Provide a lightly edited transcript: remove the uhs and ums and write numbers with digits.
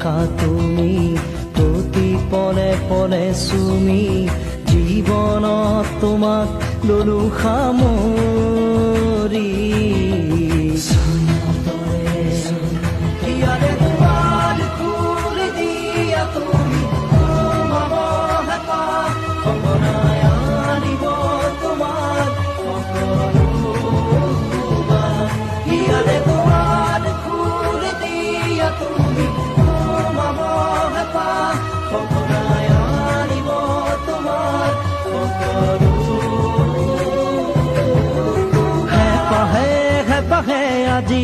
ৰখা তুমি প্ৰতি পলে পলে চুমি জীৱনত তোমাক ললো সামৰি ইয়াৰে দুৱাৰ খুলি দিয়া তুমি সোমাব হেঁপাহ সঘনাই আনিব তোমাক ইয়াৰে দুৱাৰ খুলি দিয়া তুমি সোমাব হেঁপাহ সঘনাই আনিব তোমাক হেঁপাহে হেঁপাহে আজি